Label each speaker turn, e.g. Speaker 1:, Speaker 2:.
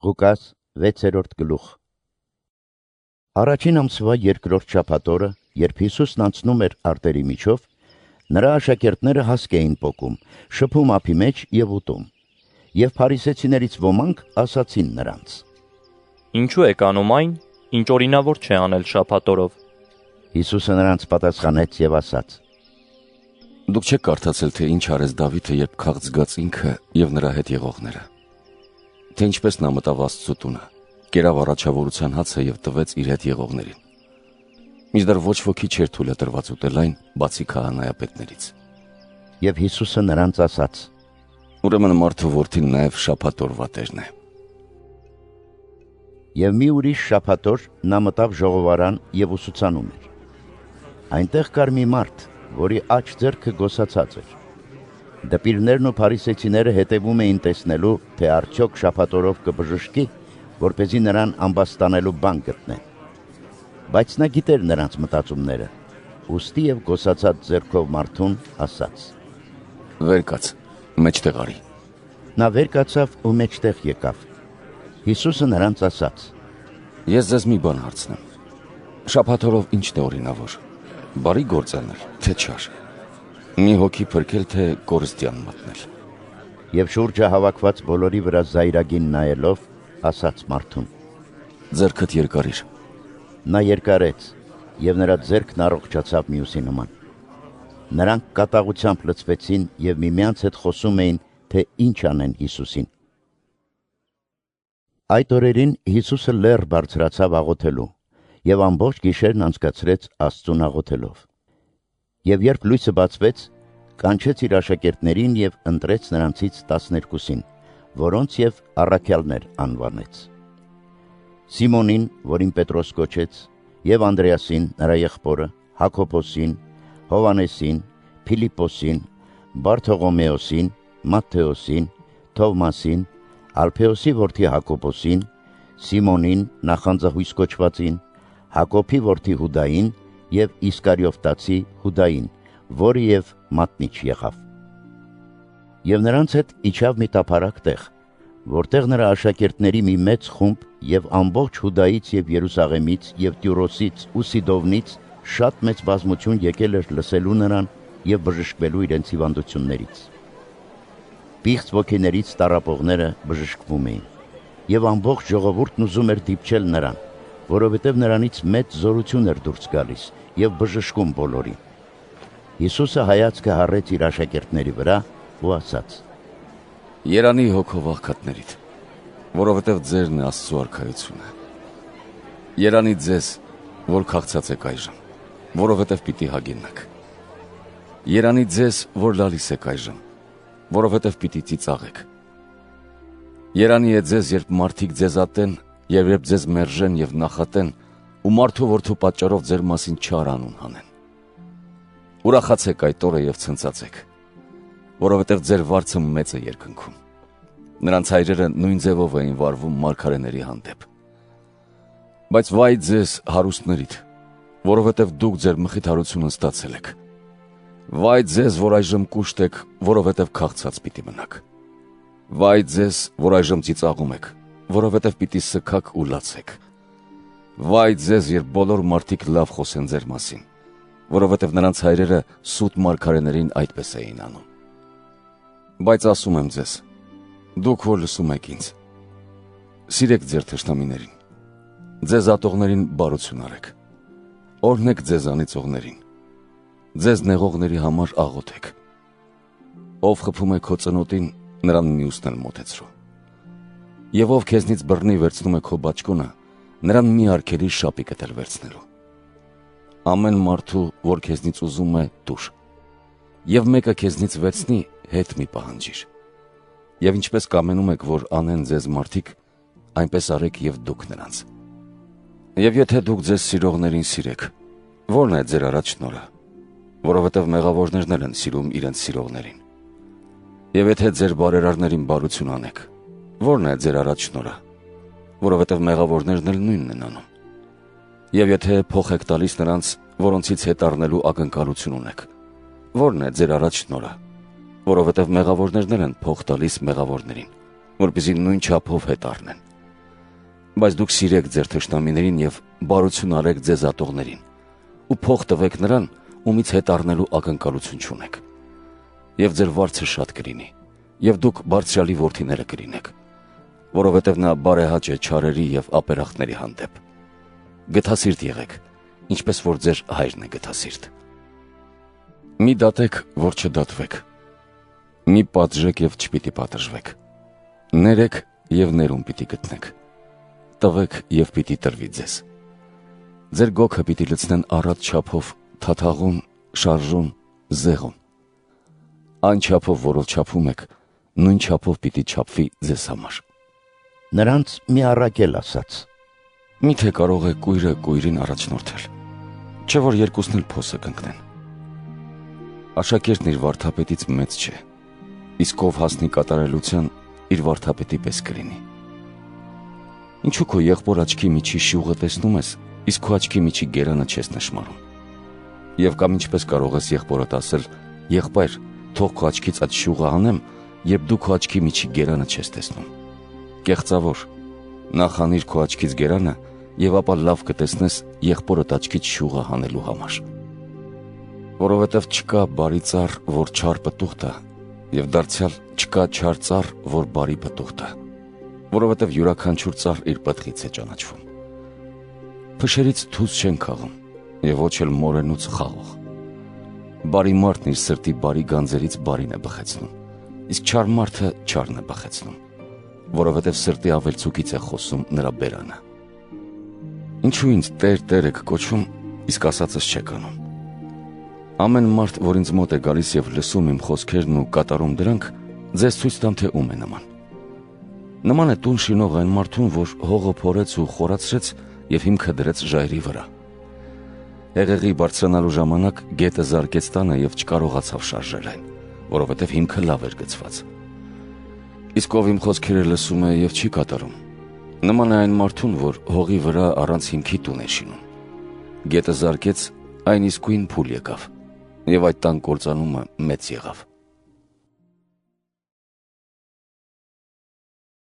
Speaker 1: Ղուկաս 6-րդ գլուխ։ Առաջին ամսվա երկրորդ շաբաթ օրը, երբ Հիսուսն անցնում էր արտերի միջով, նրա աշակերտները հասկ էին պոկում, շփում ափի մեջ եւ ուտում։ Եվ փարիսեցիներից ոմանք ասացին նրանց.
Speaker 2: Ինչու եք անում այն, ինչ օրինավոր չէ անել շաբաթ օրով։
Speaker 1: Հիսուսը նրանց պատասխանեց եւ ասաց.
Speaker 3: Դուք չեք կարդացել, թե ինչ արեց Դավիթը, երբ քաղցգաց ինքը եւ նրա հետ եղողները։ Թե ինչպես նա մտավ Աստծու տունը, կերավ առաջավորության հացը եւ տվեց իր հետ եղողներին։ Մինչդեռ ոչ ոքի չէր թույլատրված ուտել այն, բացի քահանայապետներից։
Speaker 1: Եվ Հիսուսը նրանց ասաց.
Speaker 3: Ուրեմն մարդու որդին նաեւ շաբաթ օրվա տերն է։
Speaker 1: Եվ մի ուրիշ շաբաթ օր նա մտավ ժողովարան եւ ուսուցանում էր։ Այնտեղ կար մի մարդ, որի աջ ձեռքը գոսացած էր։ Դպիրներն ու փարիսեցիները հետևում էին տեսնելու, թե արդյոք շաբաթ օրով կբժշկի, որպեսզի նրան ամբաստանելու բան գտնեն։ Բայց նա գիտեր նրանց մտածումները, ուստի եւ գոսացած ձեռքով մարդուն ասաց.
Speaker 3: Վեր կաց, մեջտեղ արի։
Speaker 1: Նա վեր կացավ ու մեջտեղ եկավ։ Հիսուսը նրանց ասաց.
Speaker 3: Ես ձեզ մի բան հարցնեմ։ Շաբաթ օրով ի՞նչն է օրինավոր։ Բարի գործ անել, թե չար։ Մի հոգի փրկել, թե կորստյան մատնել։
Speaker 1: Եվ շուրջը հավաքված բոլորի վրա զայրագին նայելով, ասաց մարդուն.
Speaker 3: Ձեռքդ երկարիր։
Speaker 1: Նա երկարեց, եւ նրա ձեռքն առողջացավ մյուսի նման։ Նրանք կատաղությամբ լցվեցին եւ միմյանց հետ խոսում էին, թե ինչ անեն Հիսուսին։ Այդ օրերին Հիսուսը լեռ բարձրացավ աղոթելու եւ ամբողջ գիշերն անցկացրեց Աստծուն աղոթելով։ Եվ երբ լույսը բացվեց, կանչեց իր աշակերտներին եւ ընտրեց նրանցից 12-ին, որոնց եւ առաքյալներ անվանեց. Սիմոնին, որին Պետրոս կոչեց, եւ Անդրեասին, նրա եղբորը, Հակոբոսին, Հովանեսին, Փիլիպոսին, Բարթողոմեոսին, Մատթեոսին, Թովմասին, Ալփեոսի որդի Հակոբոսին, Սիմոնին, նախանձահույս կոչվածին, Հակոբի որդի Հուդային եւ Իսկարիովտացի Հուդային, որը եւ մատնիչ եղավ։ Եվ նրանց հետ իջավ մի տափարակ տեղ, որտեղ նրա աշակերտների մի մեծ խումբ եւ ամբողջ Հուդայից եւ Երուսաղեմից եւ Տյուրոսից ու Սիդովնից շատ մեծ բազմություն եկել էր լսելու նրան եւ բժշկվելու իրենց հիվանդություններից։ Պիղծ ոգիներից տառապողները բժշկվում էին, եւ ամբողջ ժողովուրդն ուզում էր դիպչել նրան, որովհետև նրանից մեծ զորություն էր դուրս գալիս եւ բժշկում բոլորին։ Հիսուսը հայացքը հառեց իր աշակերտների վրա ու ասաց.
Speaker 3: Երանի հոգով աղքատներիդ, որովհետև ձերն է Աստծու արքայությունը։ Երանի ձեզ, որ քաղցած եք այժմ, որովհետև պիտի հագինաք։ Երանի ձեզ, որ լալիս եք այժմ, որովհետև պիտի ծիծաղեք։ Երանի է ձեզ, երբ մարդիկ ձեզ ատեն, եւ երբ ձեզ մերժեն եւ նախատեն, ու մարդու որդու պատճառով ձեր մասին չար անուն հանեն։ Ուրախացեք այդ օրը եւ ցնծացեք, որովհետև ձեր վարձը մեծ է երկնքում։ Նրանց հայրերը նույն ձևով էին վարվում մարգարեների հանդեպ։ Բայց վայ ձեզ հարուստներիդ, որովհետև դուք ձեր մխիթարությունը ստացել եք։ Վայ ձեզ, որ այժմ կուշտ եք, որովհետև քաղցած պիտի մնաք։ Վայ ձեզ, որ այժմ ծիծաղում եք, որովհետև պիտի սգաք ու լացեք։ Վայ ձեզ, երբ բոլոր մարդիկ լավ խոսեն ձեր մասին, որովհետև նրանց հայրերը սուտ մարգարեներին այդպես էին անում։ Բայց ասում եմ ձեզ, դուք որ լսում եք ինձ, սիրեք ձեր թշնամիներին, ձեզ ատողներին բարություն արեք, օրհնեք ձեզ անիծողներին, ձեզ նեղողների համար աղոթեք։ Ով խփում է քո ծնոտին, նրան մյուսն էլ մոտեցրու։ Եվ ով քեզնից բռնի վերցնում է քո բաճկոնը, նրան մի արգելի շապիկդ էլ վերցնելու։ Ամեն մարդու, որ քեզնից ուզում է, տուր, եւ մեկը քեզնից վերցնի, հետ մի պահանջիր։ Եվ ինչպես կամենում եք, որ անեն ձեզ մարդիկ, այնպես արեք եւ դուք նրանց։ Եվ եթե դուք ձեզ սիրողներին սիրեք, ո՞րն է ձեր առաջ շնորհը, որովհետև մեղավորներն են սիրում իրենց սիրողներին։ Եվ եթե ձեր բարերարներին բարություն անեք, ո՞րն է ձեր առաջ շնորհը, որովհետև մեղավորներն էլ նույնն են անում։ Եվ եթե փող եք տալիս նրանց, որոնցից հետ առնելու ակնկալություն ունեք, ո՞րն է ձեր առաջ շնորհը, որովհետև մեղավորներն են փող տալիս մեղավորներին, որպեսզի նույն չափով հետ առնեն։ Բայց դուք սիրեք ձեր թշնամիներին եւ բարություն արեք ձեզ ատողներին, ու փող տվեք նրան, ումից հետ առնելու ակնկալություն չունեք։ Եվ ձեր վարձը շատ կլինի, եւ դուք բարձրալի որդիները կլինեք, որովհետեւ նա բարեհաճ է չարերի եւ ապերախտների հանդեպ։ Գթասիրտ եղեք, ինչպես որ ձեր հայրն է գթասիրտ։ Մի դատեք, որ չդատվեք։ Մի պատժեք եւ չպիտի պատժվեք։ Ներեք եւ ներում պիտի գտնեք։ Տվեք եւ պիտի տրվի ձեզ։ Ձեր գոգը պիտի լցնեն առատ չափով, թաթաղուն, շարժուն, զեղուն։ Այն չափով, որով չափում եք, նույն չափով պիտի չափվի ձեզ համար։
Speaker 1: Նրանց մի առակել ասաց.
Speaker 3: Միթե կարող է կույրը կույրին առաջնորդել, չէ որ երկուսն էլ փոսը կընկնեն։ Աշակերտն իր վարդապետից մեծ չէ, իսկ ով հասնի կատարելության, իր վարդապետի պես կլինի։ Ինչու քո եղբոր աչքի միջի շյուղը տեսնում ես, իսկ քո աչքի միջի գերանը չես նշմարում։ Եվ կամ ինչպես կարող ես եղբորդ ասել. եղբայր, թող քո աչքից այդ շյուղը հանեմ, երբ դու քո աչքի միջի գերանը չես տեսնում։ Կեղծավոր, նախ հանիր քո աչքից գերանը, եւ ապա լավ կտեսնես եղբորդ աչքից շյուղը հանելու համար։ Որովհետև չկա բարի ծառ, որ չար պտուղ տա, եւ դարձյալ չկա չար ծառ, որ բարի պտուղ տա, որովհետև յուրաքանչյուր ծառ իր պտղից է ճանաչվում։ Փշերից թուզ չեն քաղում, եւ ոչ էլ մորենուց խաղող։ Բարի մարդն իր սրտի բարի գանձերից բարին է բխեցնում, իսկ չար մարդը չարն է բխեցնում, որովհետև սրտի ավելցուկից է խոսում նրա բերանը։ Ինչու ինձ Տեր, Տեր եք կոչում, իսկ ասածս չեք անում։ Ամեն մարդ, որ ինձ մոտ է գալիս եւ լսում իմ խոսքերն ու կատարում դրանք, ձեզ ցույց տամ, թե ում է նման։ Նման է տուն շինող այն մարդուն, որ հողը փորեց ու խորացրեց եւ հիմքը դրեց ժայռի վրա։ Հեղեղի բարձրանալու ժամանակ գետը զարկեց տանը եւ չկարողացավ շարժել այն, որովհետեւ հիմքը լավ էր գծված։ Իսկ ով իմ խոսքերը լսում է եւ չի կատարում, նման է այն մարդուն, որ հողի վրա առանց հիմքի տուն է շինում։ Գետը զարկեց, այն իսկույն փուլ եկավ, եւ այդ տան կործանումը մեծ եղավ։